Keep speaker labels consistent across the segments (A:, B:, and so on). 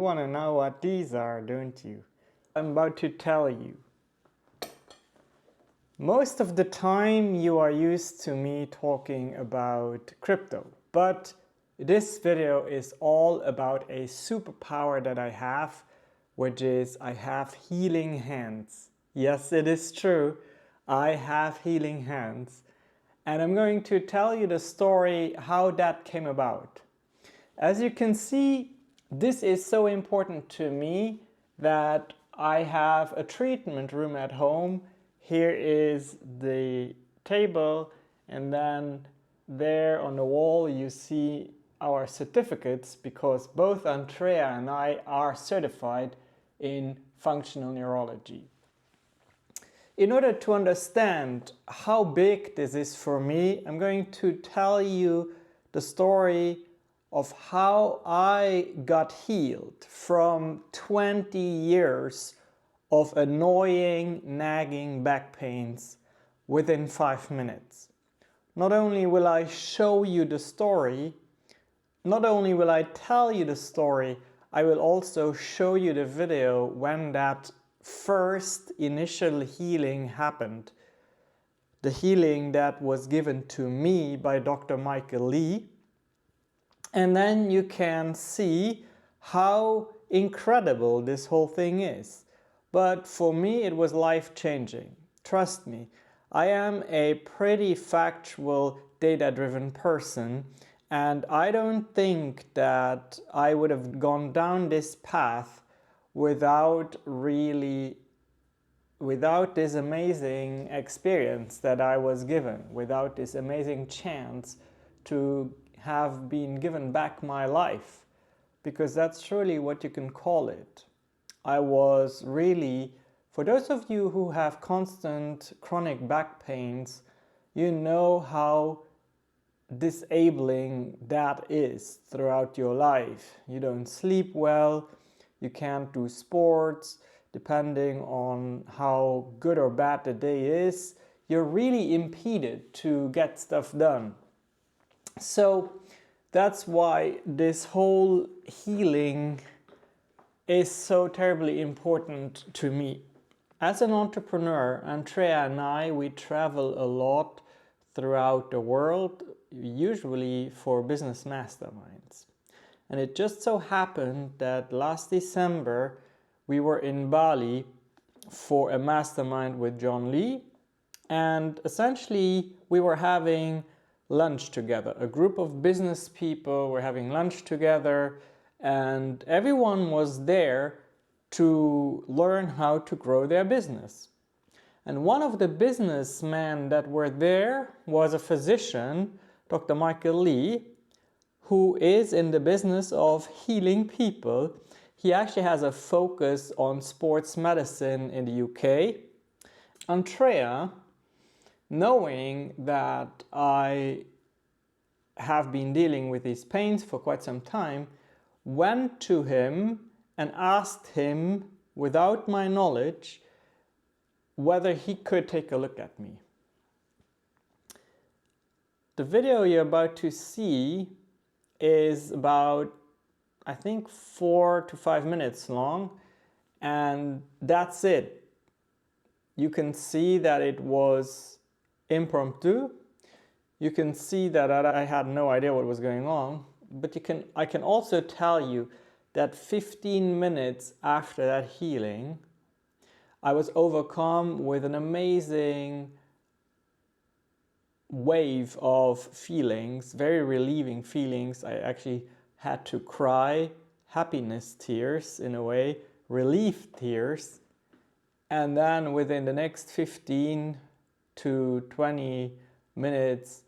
A: want to know what these are, don't you? I'm about to tell you. Most of the time you are used to me talking about crypto, but this video is all about a superpower that I have, which is I have healing hands. Yes, it is true. I have healing hands. And I'm going to tell you the story how that came about. As you can see, this is so important to me that I have a treatment room at home. Here is the table, and then there on the wall you see our certificates, because both Antrea and I are certified in functional neurology. In order to understand how big this is for me, I'm going to tell you the story of how I got healed from 20 years of annoying, nagging back pains within 5 minutes. Not only will I show you the story, not only will I tell you the story, I will also show you the video when that first initial healing happened. The healing that was given to me by Dr. Michael Lee. And then you can see how incredible this whole thing is. But for me, it was life-changing. Trust me, I am a pretty factual, data-driven person, and I don't think that I would have gone down this path without this amazing experience that I was given, without this amazing chance to have been given back my life, because that's surely what you can call it. I was really, for those of you who have constant chronic back pains, you know how disabling that is throughout your life. You don't sleep well, you can't do sports, depending on how good or bad the day is, you're really impeded to get stuff done. So that's why this whole healing is so terribly important to me. As an entrepreneur, Antrea and I, we travel a lot throughout the world, usually for business masterminds. And it just so happened that last December we were in Bali for a mastermind with John Lee, and essentially we were having lunch together. A group of business people were having lunch together, and everyone was there to learn how to grow their business. And one of the businessmen that were there was a physician, Dr. Michael Lee, who is in the business of healing people. He actually has a focus on sports medicine in the UK. Antrea, knowing that I have been dealing with these pains for quite some time, went to him and asked him, without my knowledge, whether he could take a look at me. The video you're about to see is about, I think, 4 to 5 minutes long, and that's it. You can see that it was impromptu. You can see that I had no idea what was going on, but I can also tell you that 15 minutes after that healing, I was overcome with an amazing wave of feelings, very relieving feelings. I actually had to cry, happiness tears in a way, relief tears. And then within the next 15 to 20 minutes,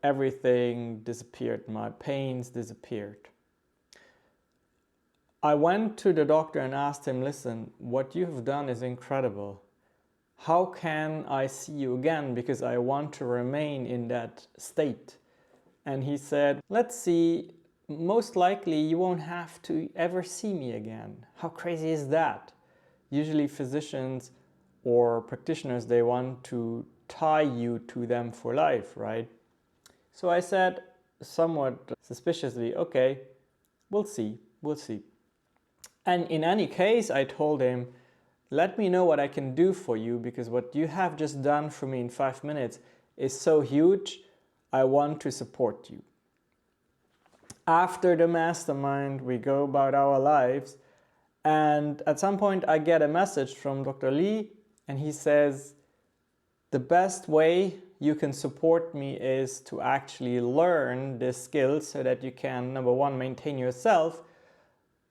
A: everything disappeared. My pains disappeared. I went to the doctor and asked him, listen, what you've done is incredible. How can I see you again? Because I want to remain in that state. And he said, let's see, most likely you won't have to ever see me again. How crazy is that? Usually physicians or practitioners, they want to tie you to them for life, right? So I said, somewhat suspiciously, okay, we'll see. And in any case, I told him, let me know what I can do for you, because what you have just done for me in 5 minutes is so huge. I want to support you. After the mastermind, we go about our lives, and at some point I get a message from Dr. Lee, and he says, the best way you can support me is to actually learn this skill so that you can, number one, maintain yourself,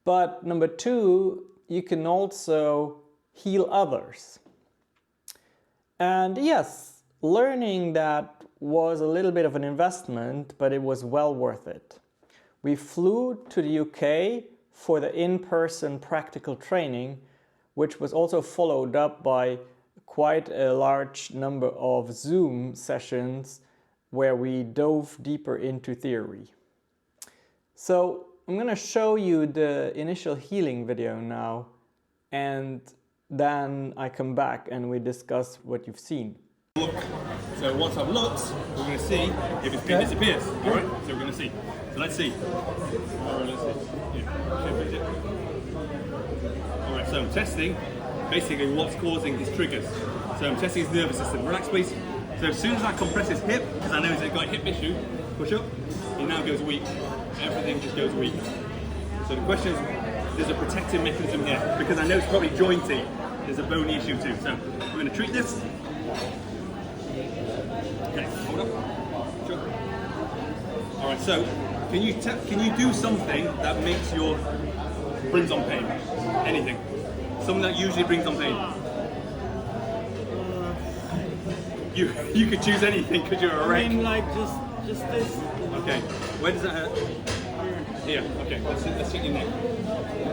A: but number two, you can also heal others. And yes, learning that was a little bit of an investment, but it was well worth it. We flew to the UK for the in-person practical training, which was also followed up by quite a large number of Zoom sessions where we dove deeper into theory. So I'm going to show you the initial healing video now, and then I come back and we discuss what you've seen.
B: Look. So once I've looked, we're going to see if it's been disappears. All right. So we're going to see. So let's see. All right. Let's see. Yeah. All right. So I'm testing basically what's causing his triggers. So I'm testing his nervous system. Relax, please. So as soon as I compress his hip, because I know he's got a hip issue, push up. He now goes weak. Everything just goes weak. So the question is, there's a protective mechanism here because I know it's probably jointy. There's a bony issue too. So we're going to treat this. Okay, hold up. Sure. All right. So can you do something that brings on pain? Anything? Something that usually brings on pain. You could choose anything because you're a wreck.
A: I mean, like just this.
B: Okay. Where does that hurt? Here. Okay. Let's see your neck.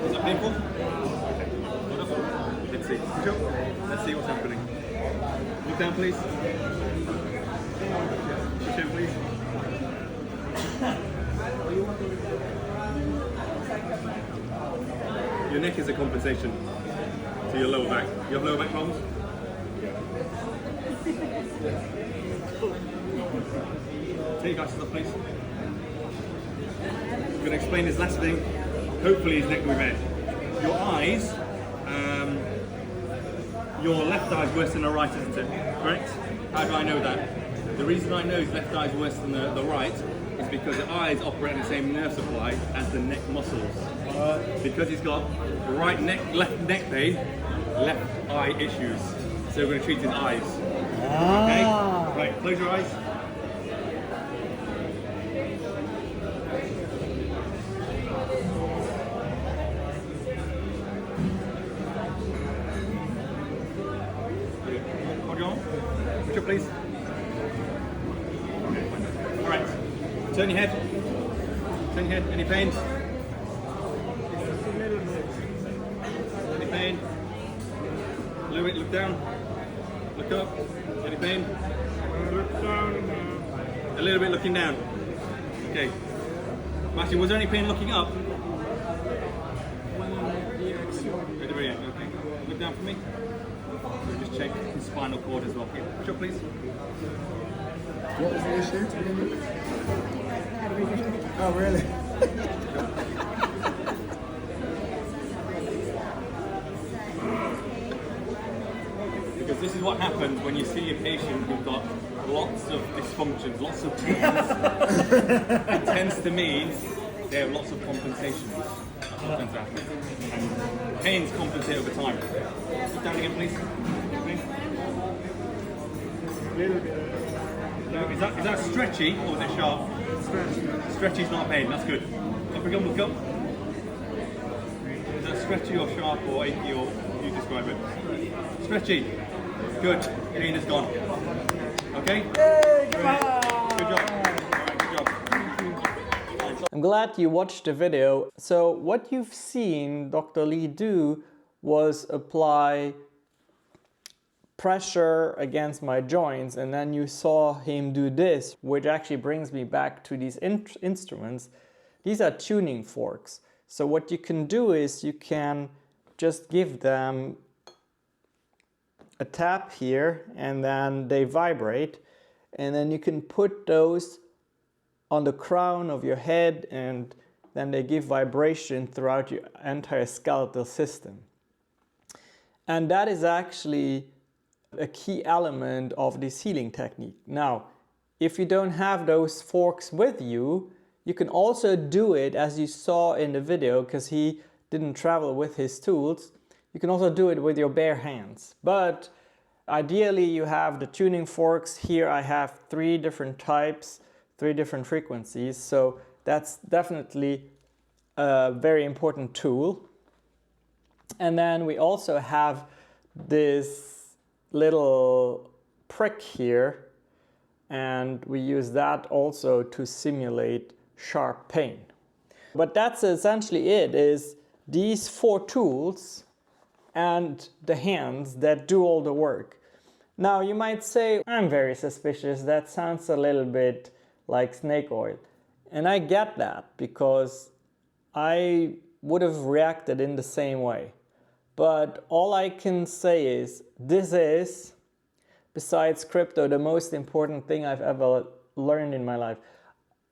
B: Is that painful? Okay. Hold up. Let's see. Sure. Let's see what's happening. Look down, please. Push in, please. Your neck is a compensation to your lower back. You have lower back problems? Take your glasses off, please. I'm going to explain this last thing. Hopefully his neck will be red. Your eyes, your left eye is worse than the right, isn't it? Correct? How do I know that? The reason I know his left eye is worse than the right is because the eyes operate the same nerve supply as the neck muscles. Because he's got left neck pain, left eye issues. So we're going to treat his eyes. Okay? Right, close your eyes. Hold your arm. Push up, please. All right. Turn your head. Turn your head. Any pain? Any pain? A little bit. Look down. Look up. Any pain? Look down. A little bit looking down. Okay. Actually, was there any pain looking up? Okay. Look down for me. We'll just check the spinal cord as well. Okay. Push up, please.
C: What was the issue? Oh, really?
B: Because this is what happens when you see a patient who's got lots of dysfunctions, lots of pains. It tends to mean they have lots of compensations. That's what tends to happen. And pains compensate over time. Look down again, please. Is that stretchy or is it sharp? Stretchy. Stretchy is not pain, that's good. Up again, look up. Is that stretchy or sharp or achy or you describe it? Stretchy. Good. Pain is gone. Okay?
A: Yay,
B: good job. Alright, good job.
A: I'm glad you watched the video. So what you've seen Dr. Lee do was apply pressure against my joints, and then you saw him do this, which actually brings me back to these instruments. These are tuning forks. So what you can do is you can just give them a tap here and then they vibrate, and then you can put those on the crown of your head and then they give vibration throughout your entire skeletal system. And that is actually a key element of this healing technique. Now, if you don't have those forks with you, you can also do it as you saw in the video, because he didn't travel with his tools. You can also do it with your bare hands. But ideally you have the tuning forks. Here I have 3 different types, 3 different frequencies. So that's definitely a very important tool. And then we also have this little prick here, and we use that also to simulate sharp pain. But that's essentially it, is these 4 tools and the hands that do all the work. Now you might say, I'm very suspicious, that sounds a little bit like snake oil. And I get that, because I would have reacted in the same way. But all I can say is, this is, besides crypto, the most important thing I've ever learned in my life.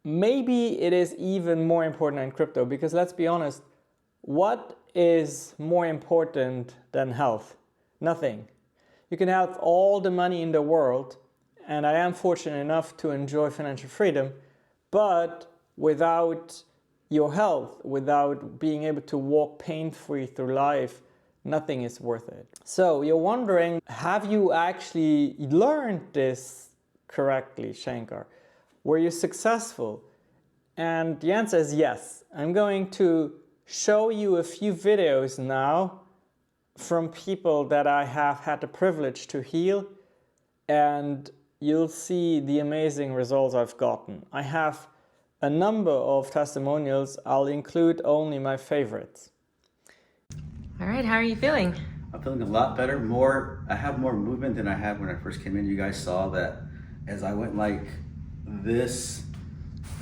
A: Maybe it is even more important than crypto, because let's be honest, what is more important than health? Nothing. You can have all the money in the world, and I am fortunate enough to enjoy financial freedom, but without your health, without being able to walk pain-free through life, nothing is worth it. So you're wondering, have you actually learned this correctly, Shankar? Were you successful? And the answer is yes. I'm going to show you a few videos now from people that I have had the privilege to heal, and you'll see the amazing results I've gotten. I have a number of testimonials. I'll include only my favorites.
D: All right, how are you feeling?
E: I'm feeling a lot better. I have more movement than I had when I first came in. You guys saw that as I went like this,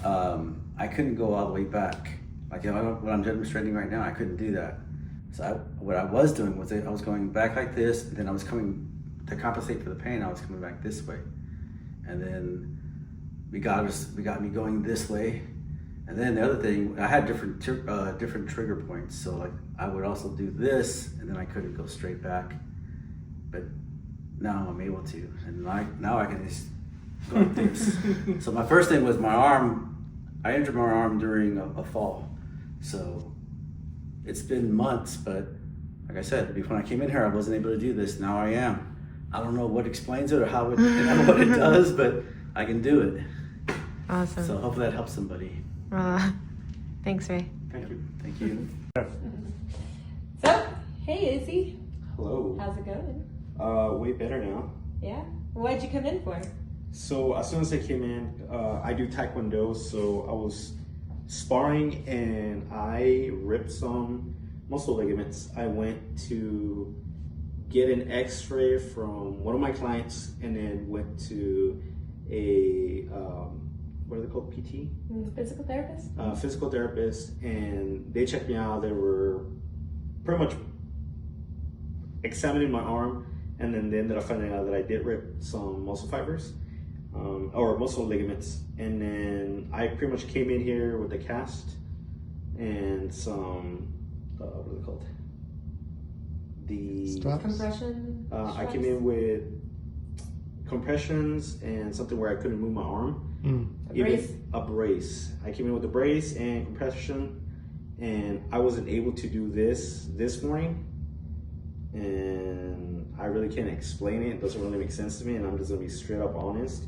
E: I couldn't go all the way back. Like what I'm demonstrating right now, I couldn't do that. So what I was doing was I was going back like this, and then I was coming to compensate for the pain. I was coming back this way, and then we got me going this way. And then the other thing, I had different trigger points. So like I would also do this, and then I couldn't go straight back. But now I'm able to, and now I can just go like this. So my first thing was my arm. I injured my arm during a fall. So it's been months, but like I said, when I came in here, I wasn't able to do this. Now I am. I don't know what explains it or how it, what it does, but I can do it.
D: Awesome.
E: So hopefully that helps somebody.
D: Thanks, Ray.
E: Thank you. Thank you.
F: So, hey Izzy,
G: Hello.
F: how's it going?
G: Way better now.
F: Yeah? What'd you come in for?
G: So as soon as I came in, I do Taekwondo, so I was sparring and I ripped some muscle ligaments. I went to get an x-ray from one of my clients and then went to a, what are they called, PT?
F: Physical therapist?
G: Physical therapist, and they checked me out. They were pretty much examining my arm, and then they ended up finding out that I did rip some muscle fibers, or muscle ligaments. And then I pretty much came in here with a cast and some, what are they called?
F: Compression?
G: I came in with compressions and something where I couldn't move my arm. A brace. I came in with a brace and compression, and I wasn't able to do this morning, and I really can't explain it. It doesn't really make sense to me, and I'm just gonna be straight up honest.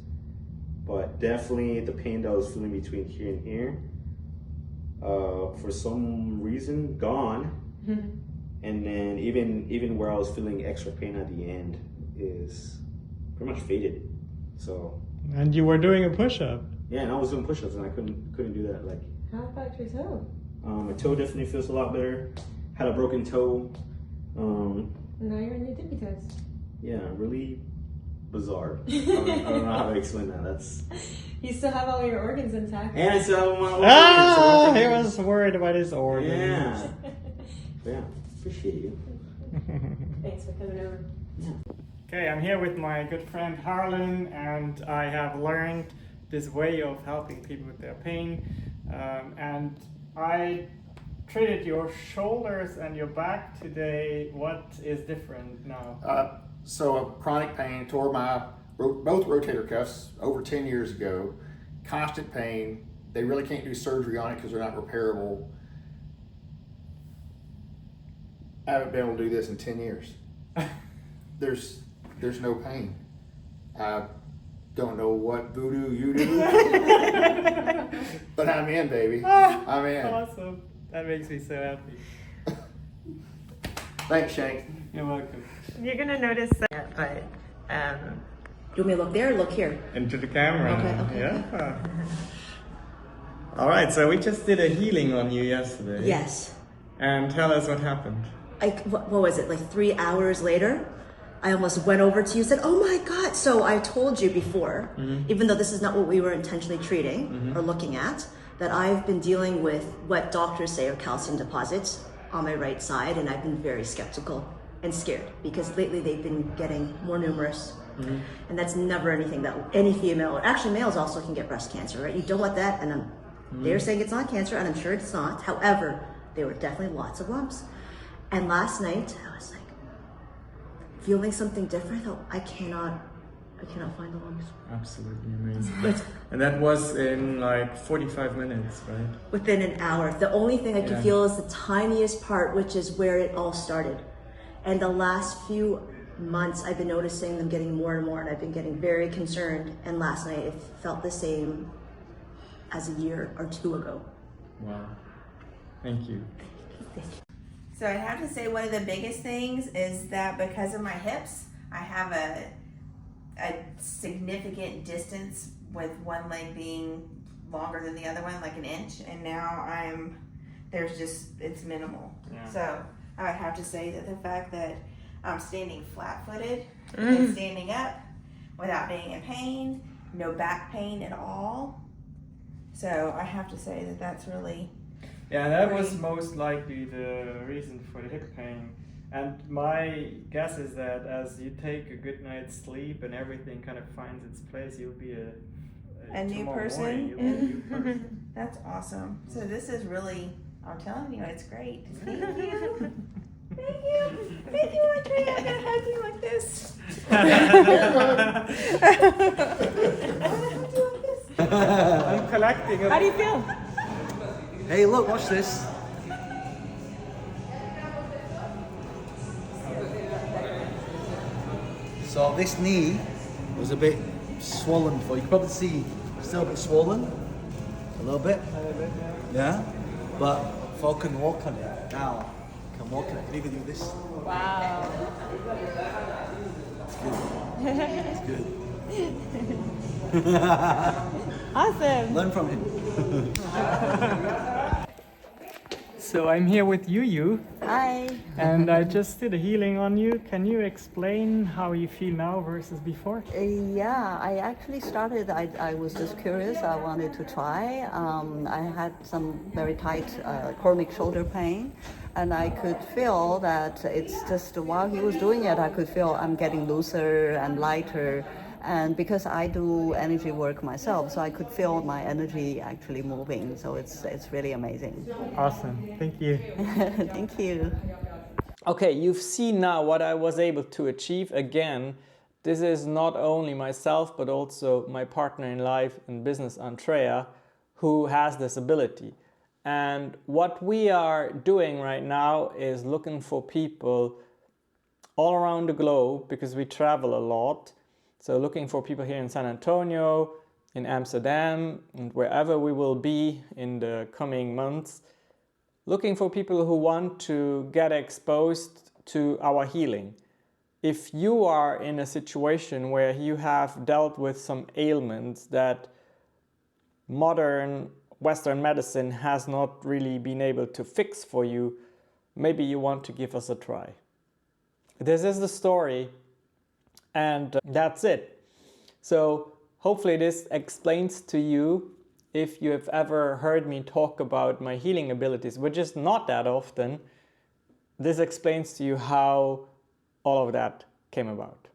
G: But definitely the pain that I was feeling between here and here, for some reason gone. And then even where I was feeling extra pain at the end is pretty much faded. So.
A: And you were doing a push-up.
G: Yeah, and I was doing push-ups and I couldn't do that. Like.
F: How about your toe?
G: My toe definitely feels a lot better. Had a broken toe.
F: Now you're in your tippy toes.
G: Yeah, really bizarre. I don't know how to explain that. That's.
F: You still have all your organs intact.
G: And I still have my organs.
A: He was worried about his organs.
G: Yeah. Yeah. Appreciate you.
F: Thanks for coming over.
G: Yeah.
A: Okay, I'm here with my good friend Harlan, and I have learned this way of helping people with their pain. And I treated your shoulders and your back today. What is different now?
C: So a chronic pain, tore my both rotator cuffs over 10 years ago. Constant pain. They really can't do surgery on it because they're not repairable. I haven't been able to do this in 10 years. There's no pain. I don't know what voodoo you do, but I'm in, baby. I'm in.
A: Awesome. That makes me so happy.
C: Thanks, Shank.
A: You're welcome.
D: You're gonna notice that, but
H: You want me to look there or look here?
A: Into the camera.
H: Okay,
A: Yeah. All right, so we just did a healing on you yesterday.
H: Yes.
A: And tell us what happened.
H: What was it, like 3 hours later? I almost went over to you and said, oh my God. So I told you before, even though this is not what we were intentionally treating or looking at, that I've been dealing with what doctors say are calcium deposits on my right side, and I've been very skeptical and scared because lately they've been getting more numerous. And that's never anything that any female, or actually males also can get breast cancer, right? You don't want that, and they're saying it's not cancer, and I'm sure it's not. However, there were definitely lots of lumps. And last night, I was like, feeling something different. Oh, I cannot find the lumps.
A: Absolutely amazing. And that was in like 45 minutes, right?
H: Within an hour. The only thing I can feel is the tiniest part, which is where it all started. And the last few months, I've been noticing them getting more and more, and I've been getting very concerned. And last night, it felt the same as a year or two ago.
A: Wow. Thank you.
I: So I'd have to say one of the biggest things is that because of my hips, I have a significant distance with one leg being longer than the other one, like an inch, and now it's minimal.
A: Yeah.
I: So I would have to say that the fact that I'm standing flat-footed and standing up without being in pain, no back pain at all. So I have to say that that's really...
A: Yeah, that was most likely the reason for the hip pain. And my guess is that as you take a good night's sleep and everything kind of finds its place, you'll be
I: a new
A: tomorrow
I: person.
A: morning, you'll be a new person.
I: That's awesome. So this is really, I'm telling you, it's great. Thank you. Thank you. Thank you, Andrea. I'm going to hug you like this. I'm going to hug you like this.
A: I'm collecting.
D: how do you feel?
J: Hey, look, watch this. So this knee was a bit swollen before. You can probably see it's still a bit swollen. A little bit. Yeah? But folk can walk on it now. Can walk on it. Can even do this.
D: Wow.
J: It's good. It's good.
D: Awesome.
J: Learn from him.
A: So I'm here with Yu.
H: Hi.
A: And I just did a healing on you. Can you explain how you feel now versus before?
K: Yeah, I actually started, I was just curious, I wanted to try. I had some very tight chronic shoulder pain, and I could feel that it's just while he was doing it, I could feel I'm getting looser and lighter. And because I do energy work myself, so I could feel my energy actually moving. So it's really amazing.
A: Awesome. Thank you.
K: Thank you.
A: Okay, you've seen now what I was able to achieve. Again, this is not only myself, but also my partner in life and business, Antrea, who has this ability. And what we are doing right now is looking for people all around the globe, because we travel a lot. So looking for people here in San Antonio, in Amsterdam, and wherever we will be in the coming months. Looking for people who want to get exposed to our healing. If you are in a situation where you have dealt with some ailments that modern Western medicine has not really been able to fix for you, maybe you want to give us a try. This is the story. And that's it. So hopefully this explains to you, if you have ever heard me talk about my healing abilities, which is not that often, this explains to you how all of that came about.